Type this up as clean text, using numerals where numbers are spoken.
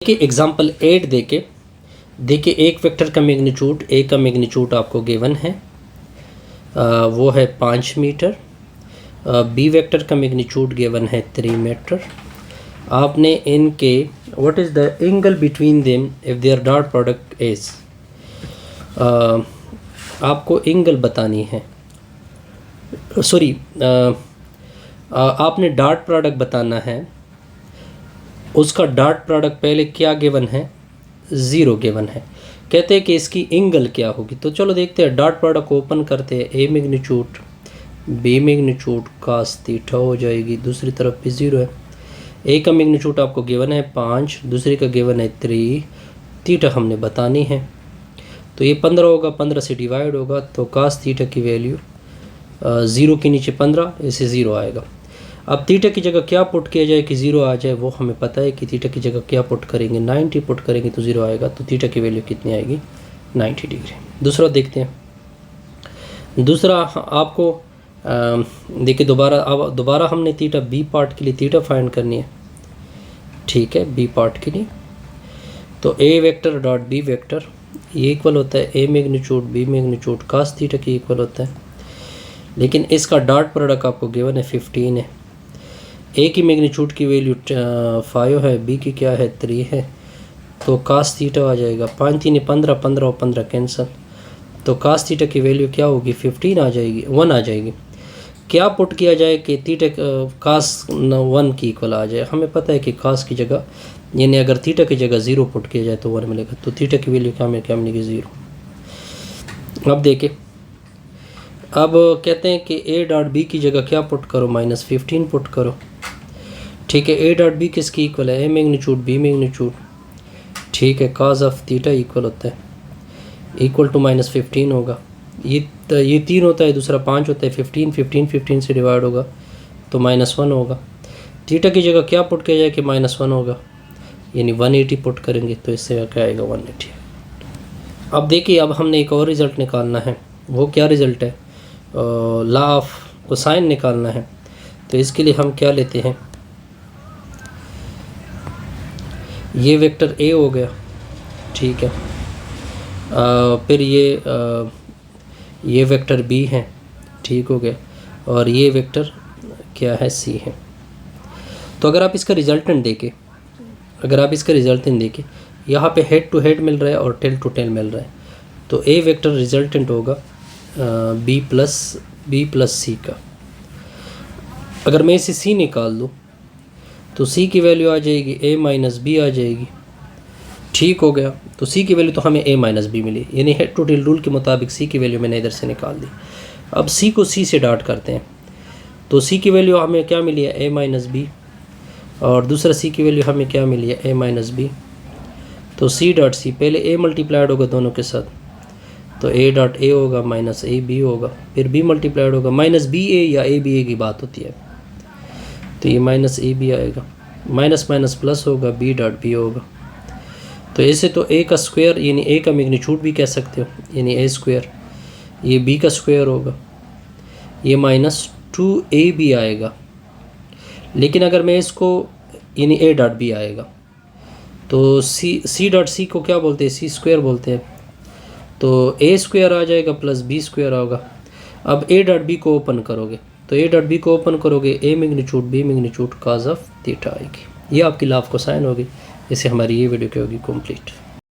देखिए एग्जांपल 8 देखिए एक वेक्टर का मैग्नीट्यूड, ए का मैग्नीट्यूड आपको गिवन है, वो है 5 मीटर। बी वेक्टर का मैग्नीट्यूड गिवन है 3 मीटर। आपने इनके what is the angle between them if their dot product is, आपको एंगल बतानी है, सॉरी आपने डॉट प्रोडक्ट बताना है। उसका डॉट प्रोडक्ट पहले क्या गिवन है, 0 गिवन है। कहते हैं कि इसकी एंगल क्या होगी, तो चलो देखते हैं। डॉट प्रोडक्ट ओपन करते हैं, A magnitude B magnitude cos theta हो जाएगी, दूसरी तरफ भी 0 है। ए का मैग्नीट्यूड आपको गिवन है 5, दूसरे का गिवन है 3, थीटा हमने बतानी है। तो ये 15 होगा, 15 से डिवाइड होगा, तो कास थीटा की वैल्यू 0 के नीचे 15, इसे 0 आएगा। अब थीटा की जगह क्या पुट किया जाए कि 0 आ जाए, वो हमें पता है कि थीटा की जगह क्या पुट करेंगे, 90 पुट करेंगे तो 0 आएगा। तो थीटा की वैल्यू कितनी आएगी, 90 डिग्री। दूसरा देखते हैं। दूसरा आपको देखिए दोबारा हमने थीटा बी पार्ट के लिए थीटा फाइंड करनी है, ठीक है। बी पार्ट के लिए तो A vector dot B vector ये इक्वल होता है A magnitude B magnitude cos theta की इक्वल होता है। लेकिन इसका डॉट प्रोडक्ट आपको गिवन है 15 है। ए की मैग्नीट्यूड की वैल्यू 5 है, बी की क्या है 3 है, तो कास थीटा आ जाएगा 5 3 15, 15 और 15 कैंसिल, तो कास थीटा की वैल्यू क्या होगी 15 आ जाएगी, 1 आ जाएगी। क्या पुट किया जाए कि थीटा कास 1 की इक्वल आ जाए। हमें पता है कि कास की जगह यानी अगर थीटा की जगह 0 पुट किया जाए तो 1 मिलेगा, तो थीटा की वैल्यू क्या मिलेगी 0। अब देखिए, अब कहते हैं कि ए डॉट बी की जगह क्या पुट करो, -15 पुट करो, ठीक है। ए डॉट बी किसकी इक्वल है, ए मैग्नीट्यूड बी मैग्नीट्यूड, ठीक है। काज ऑफ थीटा इक्वल होता है इक्वल टू -15 होगा। ये 3 होता है, दूसरा 5 होता है, 15 से डिवाइड होगा तो -1 होगा। थीटा की जगह क्या पुट किया जाए कि -1 होगा, यानी 180 पुट करेंगे तो इससे क्या आएगा 180। अब देखिए, अब हमने एक और रिज़ल्ट निकालना है। वो क्या रिज़ल्ट है, लॉ ऑफ कोसाइन निकालना है। तो इसके लिए हम क्या लेते हैं, ये वेक्टर ए हो गया, ठीक है। फिर ये वेक्टर बी है, ठीक हो गया, और ये वेक्टर क्या है सी है। तो अगर आप इसका रिजल्टेंट देखें, यहाँ पे हेड टू हेड मिल रहा है और टेल टू टेल मिल रहा है, तो ए वेक्टर रिजल्टेंट होगा बी प्लस सी का। अगर मैं इसे सी निकाल दूँ तो सी की वैल्यू आ जाएगी a माइनस बी आ जाएगी, ठीक हो गया। तो सी की वैल्यू तो हमें a माइनस बी मिली, यानी हेड टू टेल रूल के मुताबिक सी की वैल्यू मैंने इधर से निकाल दी। अब सी को सी से डॉट करते हैं, तो सी की वैल्यू हमें क्या मिली है a माइनस बी, और दूसरा सी की वैल्यू हमें क्या मिली है a माइनस बी। तो सी डॉट सी, पहले a मल्टीप्लाइड होगा दोनों के साथ, तो a डॉट a होगा माइनस a b होगा, फिर b मल्टीप्लाइड होगा माइनस बी ए या a b a की बात होती है, तो ये माइनस ए बी आएगा, माइनस माइनस प्लस होगा, बी डॉट बी होगा। तो ऐसे तो ए का स्क्वायर यानी ए का मैग्नीट्यूड भी कह सकते हो, यानी ए स्क्वायर, ये बी का स्क्वायर होगा, ये -2ab आएगा। लेकिन अगर मैं इसको यानी ए डॉट बी आएगा, तो सी डॉट सी को क्या बोलते हैं, सी स्क्वायर बोलते हैं, तो ए स्क्वायर आ जाएगा प्लस बी स्क्वायर होगा। अब ए डॉट बी को ओपन करोगे, तो ए डॉट बी को ओपन करोगे, A magnitude B magnitude cos of theta आएगी। ये आपकी लॉ ऑफ कोसाइन होगी। इससे हमारी ये वीडियो क्या होगी कंप्लीट।